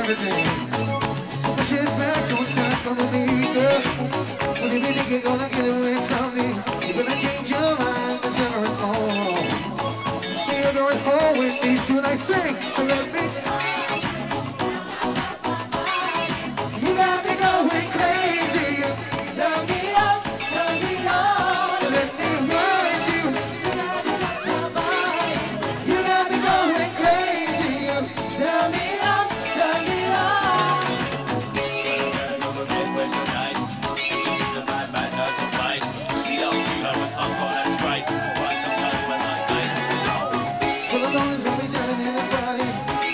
everything. Push it back, don't stop for me, girl. When you think you're gonna get away from me, you're gonna change your mind, cause you're going home. You're going home with me tonight, I sing, so let me. You got me going crazy. Turn me up, turn me on. Let me ride you. You got me going crazy. Turn me up, turn me on. For the longest when we jamming in the party,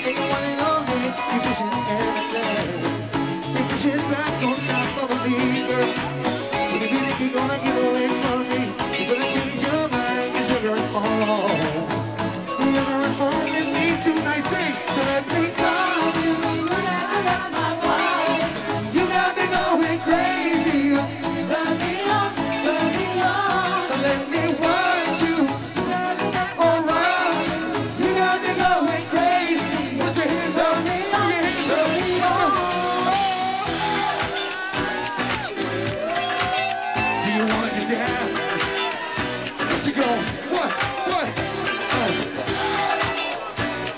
and you want it on me, you pushing everything. You push it back on top of me, girl. When you think you're gonna get away from me, you're gonna change your mind, cause you're going home. You're going home with me tonight, sing, so let me come. You got me going crazy. Turn me up, turn me on. So let me want you. Alright. You got me going crazy. Put your hands up. Turn me up, turn me on. Do you want to get down? What you going? What?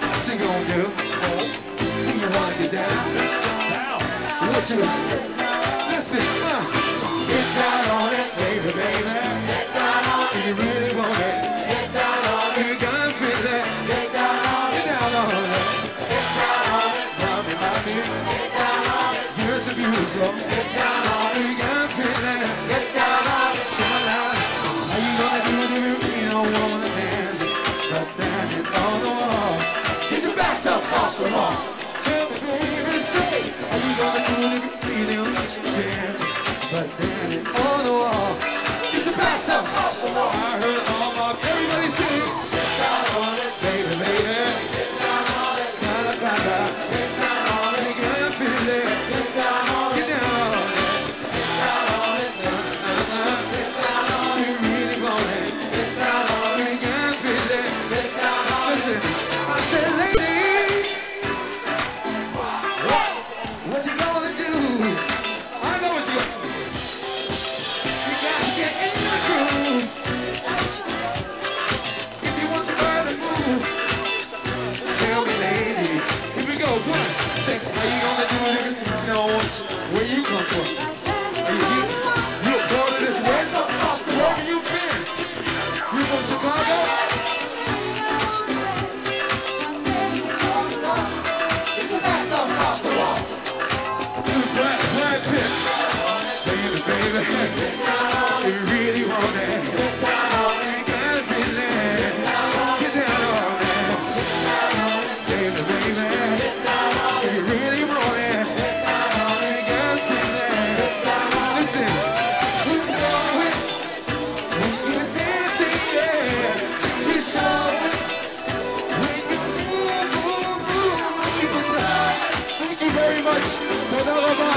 What you gonna do? Do you want to get down? What you? Listen, get down on it, baby, baby. Get down on it. Do you really want it? Get down on it. You got to feel it. Get down on it. Get down on it. Get down on it. Mommy, mommy. Get down on it. You're so beautiful. Get down on it. You got to feel it. Get down on it. Shine out. How you gonna do it if you don't wanna dance? But standing on the wall. Get your backs up off the wall. Tell me, baby, say, how you gonna do it if you don't get your chance? But standing on the wall. Get your backs up off the wall. I heard all my everybody sing. Get down on it, baby, baby. Get down on it, kinda. Get down on it, you gotta feel it. Get down on it, get down on it. Get down on it, get down on it. You really want it. Get down on it, you gotta feel it. Get down on it. Listen, I said, ladies, what you gonna do? I know what you gonna do. You gotta get in the groove. If you want your body to move, tell me, ladies. Here we go. One, two. How you gonna do it if you know where you come from? Are you born in this West? Where have you been? You from Chicago? Get your back up off the wall. Brad Pitt. Baby, baby. You really want it. Get down on it. Gotta feel it. Get down on it. Baby, baby. You really want it. Get down on it. Gotta feel it. Listen. Who's going? Who's gonna dance it? Yeah. You show it. When you move. Thank you very much. תודה רבה.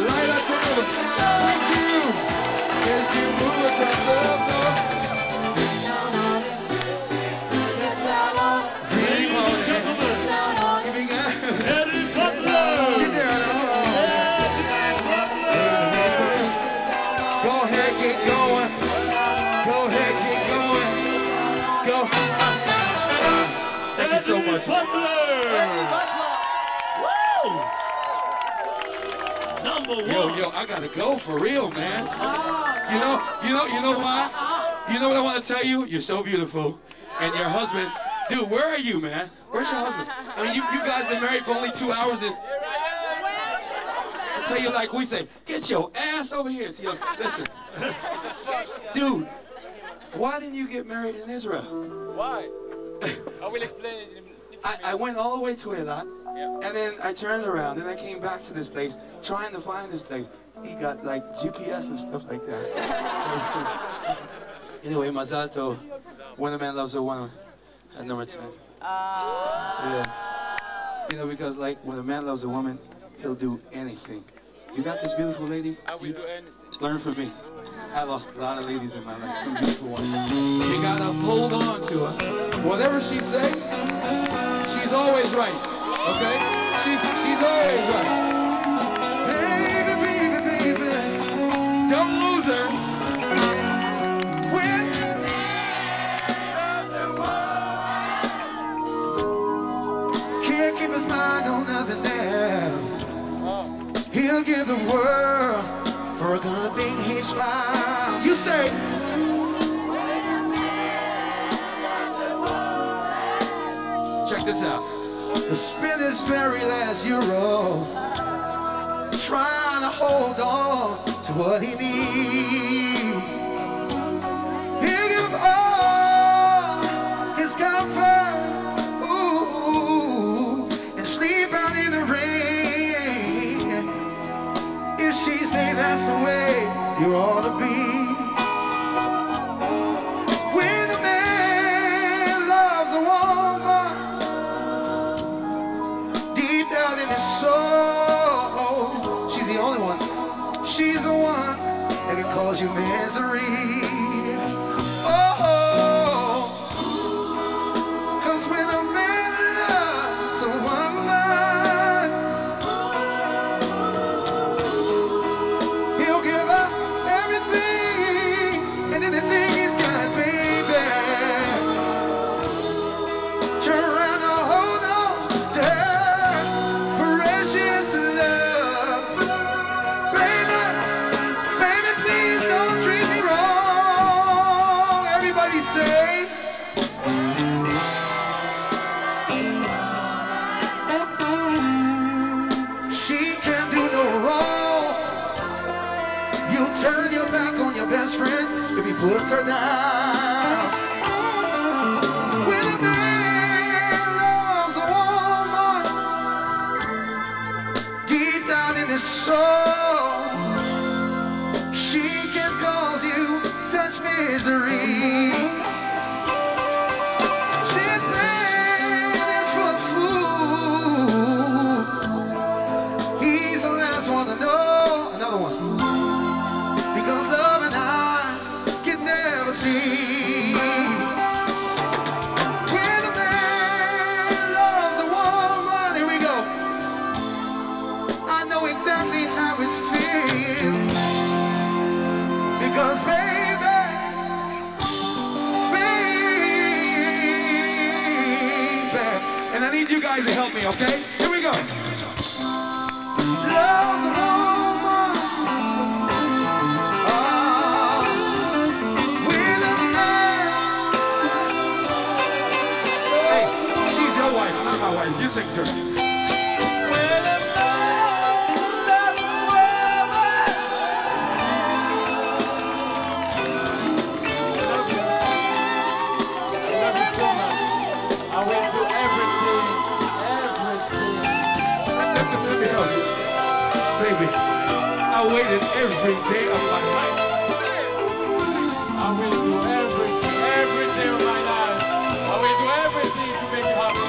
לילה טוב. Thank you. As you move across the floor. Ladies and gentlemen, Eddie Butler! Go ahead, get going. Go ahead, get going. Go. Thank you so much. Butler! Woo! Number one. Yo, I gotta go for real, man. You know why? You know what I want to tell you? You're so beautiful, and your husband, dude. Where are you, man? Where's your husband? I mean, you guys been married for only 2 hours, and I tell you like we say, get your ass over here. To your, listen, dude. Why didn't you get married in Israel? Why? I will explain it in I went all the way to Eilat, and then I turned around, and I came back to this place, trying to find this place. He got like GPS and stuff like that. Anyway, Mazal Tov. When a man loves a woman, at number 10. Yeah. You know, because like when a man loves a woman, he'll do anything. You got this beautiful lady? I will do anything. Learn from me. I lost a lot of ladies in my life, some beautiful ones. You gotta hold on to her. Whatever she says, she's always right, okay? She's always right. Baby, baby, baby, don't lose her. When can't keep his mind on nothing else. He'll give the world for a good thing he's found. You say. Check this out. To spend his very last euro, trying to hold on to what he needs. He'll give all his comfort, ooh, and sleep out in the rain. If she say that's the way you ought to be. When a man loves a woman deep down in his soul, she's the only one. She's the one that can cause you misery. Oh, 'cause when a man loves a woman, he'll give her everything and anything he's got, baby. Turn around and hold on to her precious love. Baby, baby, please don't treat me wrong. Everybody say. She can do no wrong. You turn your back on your best friend if he puts her down. When a man loves a woman deep down in his soul, she can cause you such misery. She's playing for a fool. He's the last one to know. Another one. Because love and eyes can never see. When a man loves a woman, here we go. I know exactly how it feels. Because baby, baby, and I need you guys to help me, okay? Here we go. Love's a woman. Ah, when a man. Hey, she's your wife, not my wife. You sing to her. When a man loves a woman. I love you so much. I will do everything. Let me help you. Baby, I waited every day of my life. I will do everything, every day of my life. I will do everything to make you happy.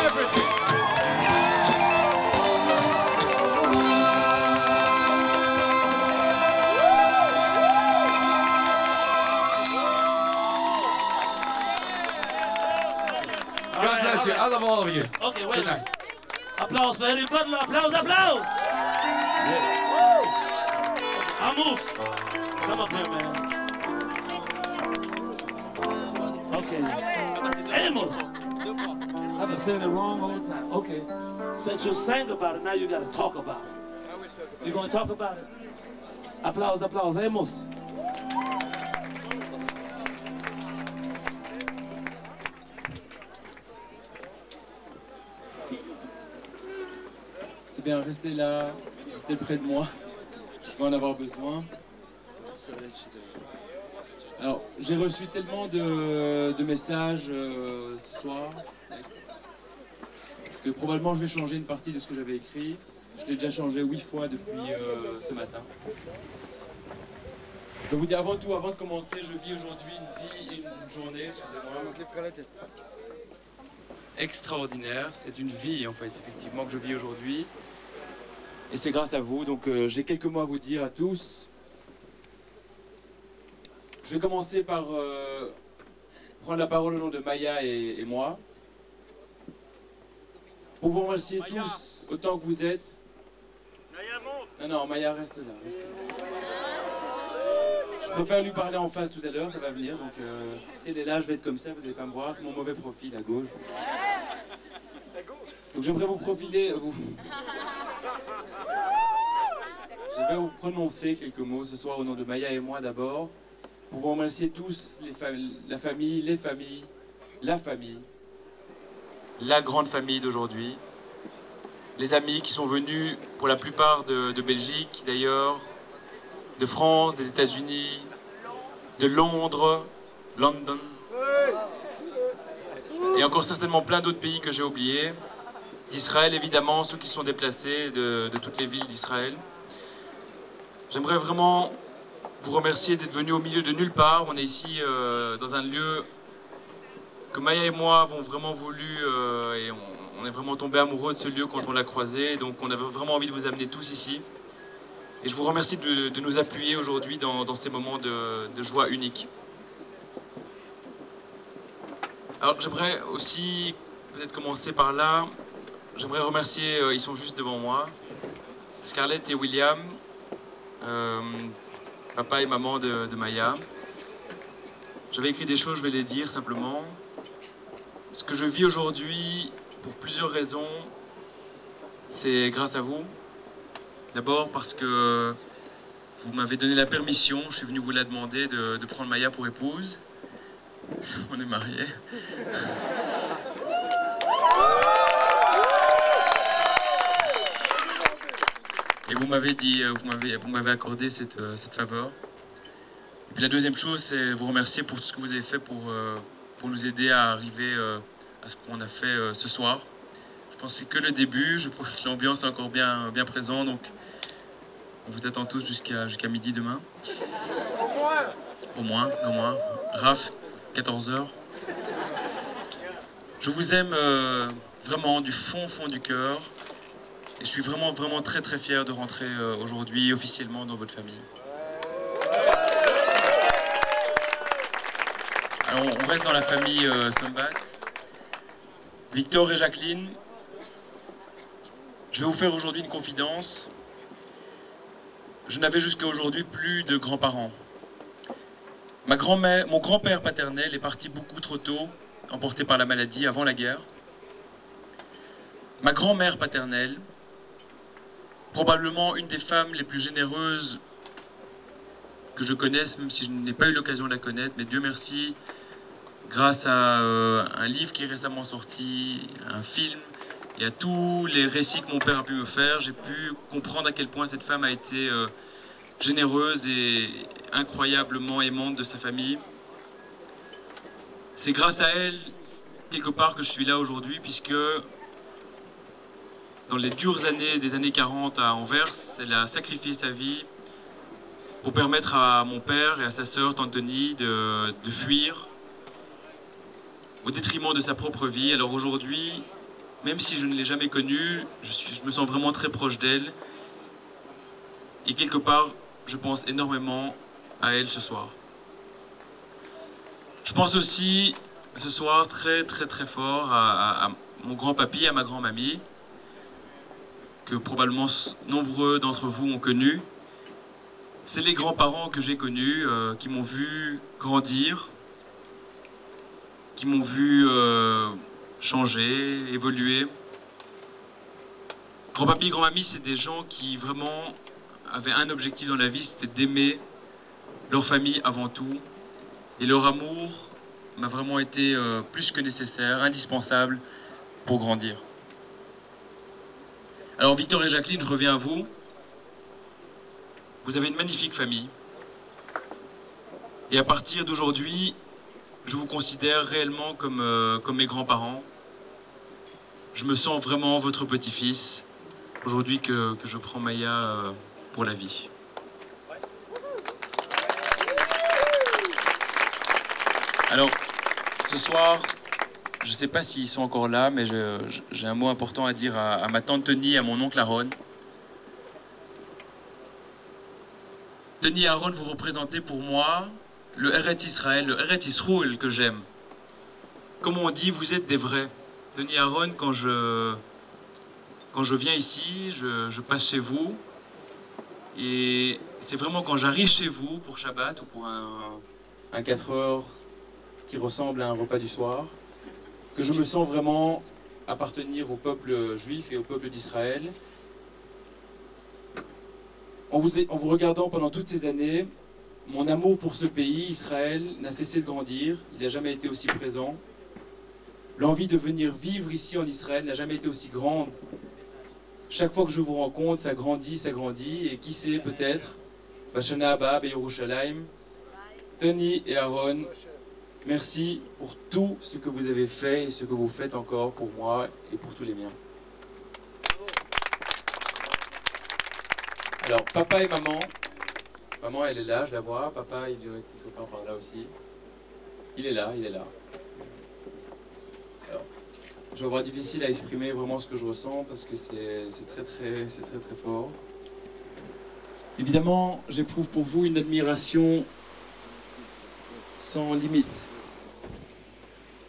Everything. God bless you. I love all of you. Okay, wait a Good minute. night. Applaus for Eddie Butler. Applaus, applaus. Woo. Amos, come up here, man. Okay. Amos. I've been saying it wrong all the time. Okay. Since you sang about it, now you got to talk about it. You going to talk about it? Applaus, applaus. Amos. C'est bien, restez là, restez près de moi. Je vais en avoir besoin. Alors, j'ai reçu tellement de messages ce soir que probablement je vais changer une partie de ce que j'avais écrit. Je l'ai déjà changé 8 fois depuis ce matin. Je dois vous dire avant tout, avant de commencer, je vis aujourd'hui une journée, excusez-moi, extraordinaire. C'est une vie en fait, effectivement, que je vis aujourd'hui. Et c'est grâce à vous, donc j'ai quelques mots à vous dire à tous. Je vais commencer par prendre la parole au nom de Maya et moi. pour vous remercier tous autant que vous êtes. Non, non, Maya, reste là. Reste là. Je préfère lui parler en face tout à l'heure, ça va venir. Donc, si elle est là, je vais être comme ça, vous n'allez pas me voir. C'est mon mauvais profil à gauche. Donc, j'aimerais vous profiler. Je vais vous prononcer quelques mots ce soir au nom de Maya et moi d'abord. Pour vous remercier tous, la famille, la famille, la grande famille d'aujourd'hui. Les amis qui sont venus pour la plupart de Belgique d'ailleurs, de France, des États-Unis, de Londres, London, et encore certainement plein d'autres pays que j'ai oubliés, d'Israël évidemment, ceux qui sont déplacés de toutes les villes d'Israël. J'aimerais vraiment vous remercier d'être venus au milieu de nulle part. On est ici dans un lieu que Maya et moi avons vraiment voulu et on est vraiment tombé amoureux de ce lieu quand on l'a croisé. Donc on avait vraiment envie de vous amener tous ici. Et je vous remercie de nous appuyer aujourd'hui dans ces moments de joie unique. Alors j'aimerais aussi peut-être commencer par là. J'aimerais remercier, ils sont juste devant moi, Scarlett et William, papa et maman de Maya. J'avais écrit des choses, je vais les dire simplement. Ce que je vis aujourd'hui, pour plusieurs raisons, c'est grâce à vous. D'abord parce que vous m'avez donné la permission, je suis venu vous la demander, de prendre Maya pour épouse. On est mariés. Et vous m'avez dit, vous m'avez accordé cette faveur. Et puis la deuxième chose, c'est vous remercier pour tout ce que vous avez fait pour nous aider à arriver à ce qu'on a fait ce soir. Je pense que c'est que le début, je pense que l'ambiance est encore bien présente, donc on vous attend tous jusqu'à midi demain. Au moins. Raph, 14 h. Je vous aime vraiment du fond du cœur. Et je suis vraiment très fier de rentrer aujourd'hui officiellement dans votre famille. Alors on reste dans la famille Sambat. Victor et Jacqueline, je vais vous faire aujourd'hui une confidence. Je n'avais jusqu'à aujourd'hui plus de grands-parents. Mon grand-père paternel est parti beaucoup trop tôt, emporté par la maladie avant la guerre. Ma grand-mère paternelle, probablement une des femmes les plus généreuses que je connaisse, même si je n'ai pas eu l'occasion de la connaître, mais Dieu merci, grâce à un livre qui est récemment sorti, un film, et à tous les récits que mon père a pu me faire, j'ai pu comprendre à quel point cette femme a été généreuse et incroyablement aimante de sa famille. C'est grâce à elle, quelque part, que je suis là aujourd'hui, puisque dans les dures années des années 40 à Anvers, elle a sacrifié sa vie pour permettre à mon père et à sa sœur, tante Denis, de fuir au détriment de sa propre vie. Alors aujourd'hui, même si je ne l'ai jamais connue, je me sens vraiment très proche d'elle. Et quelque part, je pense énormément à elle ce soir. Je pense aussi ce soir très fort à mon grand-papy, à ma grand-mamie, que probablement nombreux d'entre vous ont connu. C'est les grands-parents que j'ai connus, qui m'ont vu grandir, qui m'ont vu changer, évoluer. Grand-papy et grand-mamie, c'est des gens qui vraiment avaient un objectif dans la vie, c'était d'aimer leur famille avant tout. Et leur amour m'a vraiment été plus que nécessaire, indispensable pour grandir. Alors Victor et Jacqueline, je reviens à vous. Vous avez une magnifique famille. Et à partir d'aujourd'hui, je vous considère réellement comme mes grands-parents. Je me sens vraiment votre petit-fils, aujourd'hui que je prends Maya pour la vie. Alors, ce soir, je ne sais pas s'ils sont encore là, mais j'ai un mot important à dire à ma tante Denis et à mon oncle Aaron. Denis et Aaron, vous représentez pour moi le Eretz Israël, le Eretz Yisroel que j'aime. Comme on dit, vous êtes des vrais. Denis et Aaron, quand je Quand je viens ici, je passe chez vous. Et c'est vraiment quand j'arrive chez vous pour Shabbat ou pour un 4 heures qui ressemble à un repas du soir, que je me sens vraiment appartenir au peuple juif et au peuple d'Israël. En vous regardant pendant toutes ces années, mon amour pour ce pays, Israël, n'a cessé de grandir. Il n'a jamais été aussi présent. L'envie de venir vivre ici en Israël n'a jamais été aussi grande. Chaque fois que je vous rencontre, ça grandit, et qui sait, peut-être, Bashana Abba, Yerushalayim, Tony et Aaron, merci pour tout ce que vous avez fait et ce que vous faites encore pour moi et pour tous les miens. Alors, papa et maman, maman elle est là, je la vois, papa il est quelque part par là aussi. Il est là. Alors, je vais voir difficile à exprimer vraiment ce que je ressens parce que c'est très fort. Évidemment, j'éprouve pour vous une admiration sans limite.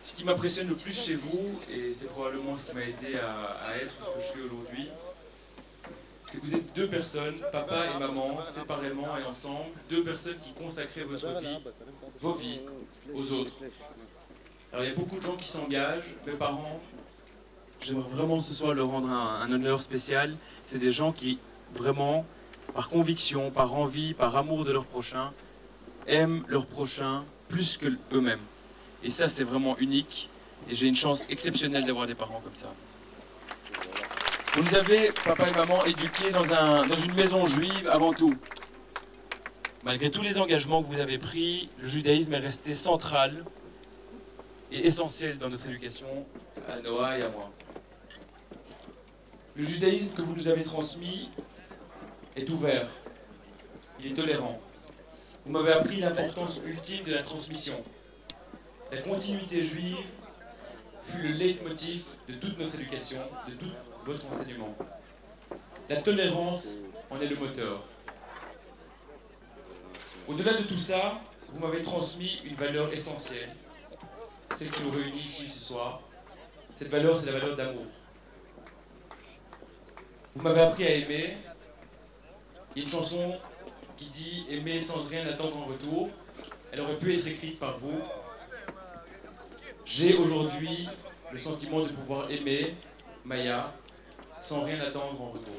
Ce qui m'impressionne le plus chez vous, et c'est probablement ce qui m'a aidé à être ce que je suis aujourd'hui, c'est que vous êtes deux personnes, papa et maman, séparément et ensemble, deux personnes qui consacraient votre vie, vos vies, aux autres. Alors il y a beaucoup de gens qui s'engagent, mes parents, j'aimerais vraiment ce soir leur rendre un honneur spécial. C'est des gens qui, vraiment, par conviction, par envie, par amour de leur prochain, aiment leur prochain plus que eux-mêmes. Et ça, c'est vraiment unique. Et j'ai une chance exceptionnelle d'avoir des parents comme ça. Vous nous avez, papa et maman, éduqués dans une maison juive avant tout. Malgré tous les engagements que vous avez pris, le judaïsme est resté central et essentiel dans notre éducation, à Noah et à moi. Le judaïsme que vous nous avez transmis est ouvert, il est tolérant. Vous m'avez appris l'importance ultime de la transmission. La continuité juive fut le leitmotiv de toute notre éducation, de tout votre enseignement. La tolérance en est le moteur. Au-delà de tout ça, vous m'avez transmis une valeur essentielle, celle qui nous réunit ici ce soir. Cette valeur, c'est la valeur d'amour. Vous m'avez appris à aimer. Il y a une chanson qui dit « Aimer sans rien attendre en retour ». Elle aurait pu être écrite par vous. J'ai aujourd'hui le sentiment de pouvoir aimer Maya sans rien attendre en retour.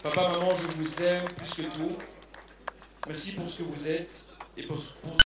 Papa, maman, je vous aime plus que tout. Merci pour ce que vous êtes et pour